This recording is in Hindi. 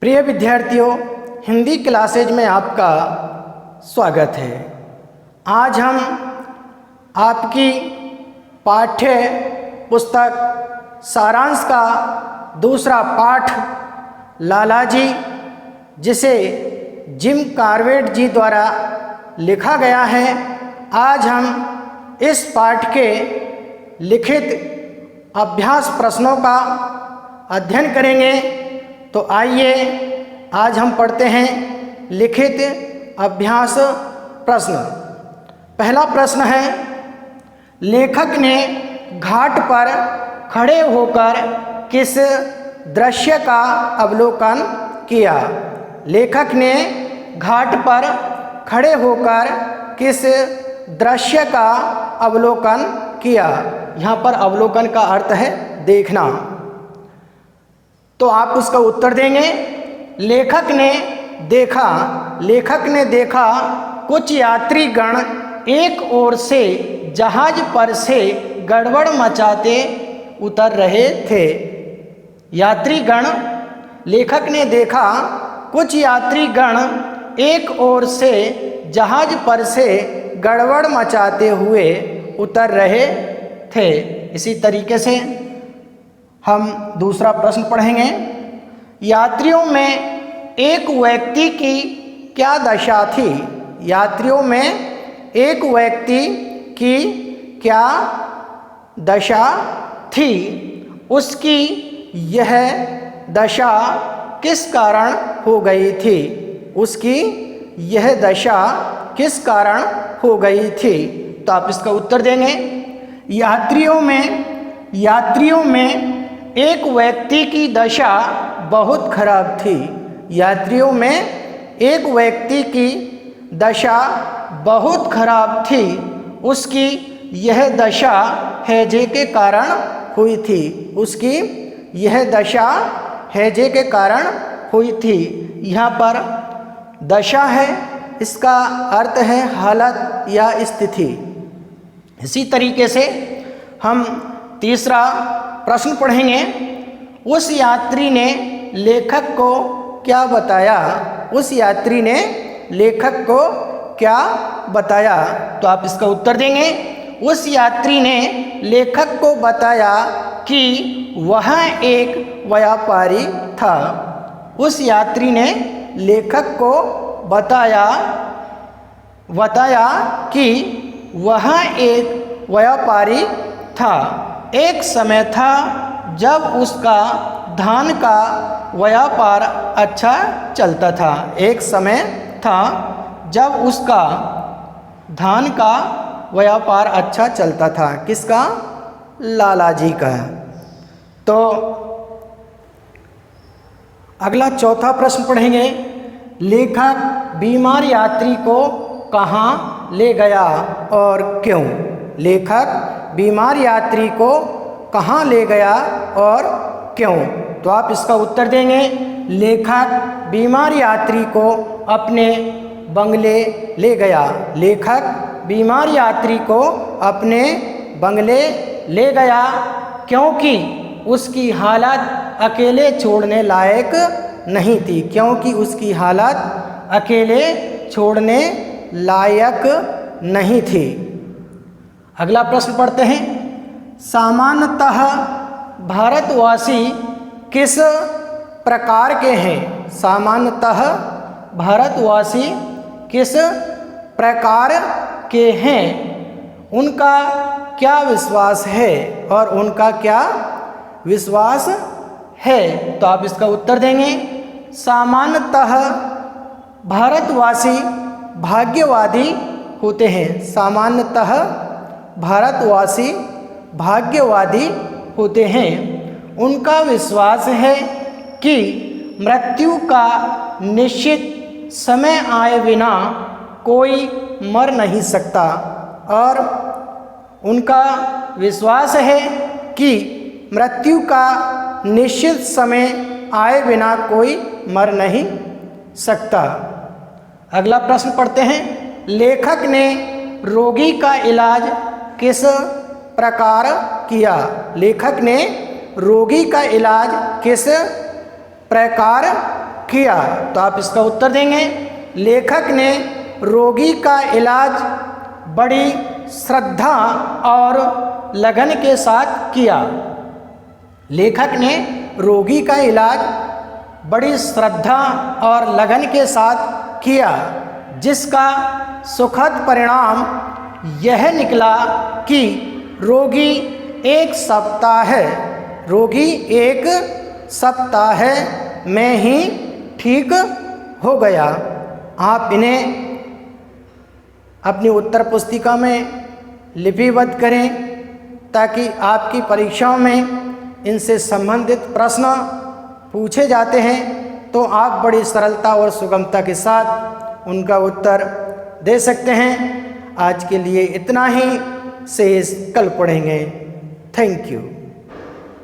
प्रिय विद्यार्थियों, हिंदी क्लासेज में आपका स्वागत है। आज हम आपकी पाठ्य पुस्तक सारांश का दूसरा पाठ लालाजी, जिसे जिम कार्बेट जी द्वारा लिखा गया है, आज हम इस पाठ के लिखित अभ्यास प्रश्नों का अध्ययन करेंगे। तो आइए आज हम पढ़ते हैं लिखित अभ्यास प्रश्न। पहला प्रश्न है, लेखक ने घाट पर खड़े होकर किस दृश्य का अवलोकन किया? लेखक ने घाट पर खड़े होकर किस दृश्य का अवलोकन किया? यहाँ पर अवलोकन का अर्थ है देखना। तो आप उसका उत्तर देंगे। लेखक ने देखा कुछ यात्री गण एक ओर से जहाज पर से गड़बड़ मचाते उतर रहे थे। लेखक ने देखा कुछ यात्री गण एक ओर से जहाज पर से गड़बड़ मचाते हुए उतर रहे थे। इसी तरीके से हम दूसरा प्रश्न पढ़ेंगे। यात्रियों में एक व्यक्ति की क्या दशा थी? यात्रियों में एक व्यक्ति की क्या दशा थी? उसकी यह दशा किस कारण हो गई थी? उसकी यह दशा किस कारण हो गई थी? तो आप इसका उत्तर देंगे। यात्रियों में एक व्यक्ति की दशा बहुत खराब थी। यात्रियों में एक व्यक्ति की दशा बहुत खराब थी। उसकी यह दशा हैजे के कारण हुई थी। उसकी यह दशा हैजे के कारण हुई थी। यहाँ पर दशा है, इसका अर्थ है हालत या स्थिति। इसी तरीके से हम तीसरा प्रश्न पढ़ेंगे। उस यात्री ने लेखक को क्या बताया? उस यात्री ने लेखक को क्या बताया? तो आप इसका उत्तर देंगे। उस यात्री ने लेखक को बताया कि वह एक व्यापारी था। उस यात्री ने लेखक को बताया कि वह एक व्यापारी था। एक समय था जब उसका धान का व्यापार अच्छा चलता था। एक समय था जब उसका धान का व्यापार अच्छा चलता था। किसका? लालाजी का। तो अगला चौथा प्रश्न पढ़ेंगे। लेखक बीमार यात्री को कहाँ ले गया और क्यों? लेखक बीमार यात्री को कहाँ ले गया और क्यों? तो आप इसका उत्तर देंगे। लेखक बीमार यात्री को अपने बंगले ले गया। लेखक बीमार यात्री को अपने बंगले ले गया क्योंकि उसकी हालत अकेले छोड़ने लायक नहीं थी। क्योंकि उसकी हालत अकेले छोड़ने लायक नहीं थी। अगला प्रश्न पढ़ते हैं। सामान्यतः भारतवासी किस प्रकार के हैं? सामान्यतः भारतवासी किस प्रकार के हैं? उनका क्या विश्वास है और उनका क्या विश्वास है? तो आप इसका उत्तर देंगे। सामान्यतः भारतवासी भाग्यवादी होते हैं। सामान्यतः भारतवासी भाग्यवादी होते हैं। उनका विश्वास है कि मृत्यु का निश्चित समय आए बिना कोई मर नहीं सकता। और उनका विश्वास है कि मृत्यु का निश्चित समय आए बिना कोई मर नहीं सकता। अगला प्रश्न पढ़ते हैं। लेखक ने रोगी का इलाज किस प्रकार किया? लेखक ने रोगी का इलाज किस प्रकार किया। तो आप इसका उत्तर देंगे, लेखक ने रोगी का इलाज बड़ी श्रद्धा और लगन के साथ किया। लेखक ने रोगी का इलाज बड़ी श्रद्धा और लगन के साथ किया, जिसका सुखद परिणाम यह निकला कि रोगी एक सप्ताह में ही ठीक हो गया। आप इन्हें अपनी उत्तर पुस्तिका में लिपिबद्ध करें ताकि आपकी परीक्षाओं में इनसे संबंधित प्रश्न पूछे जाते हैं तो आप बड़ी सरलता और सुगमता के साथ उनका उत्तर दे सकते हैं। आज के लिए इतना ही, शेष कल पढ़ेंगे। Thank you.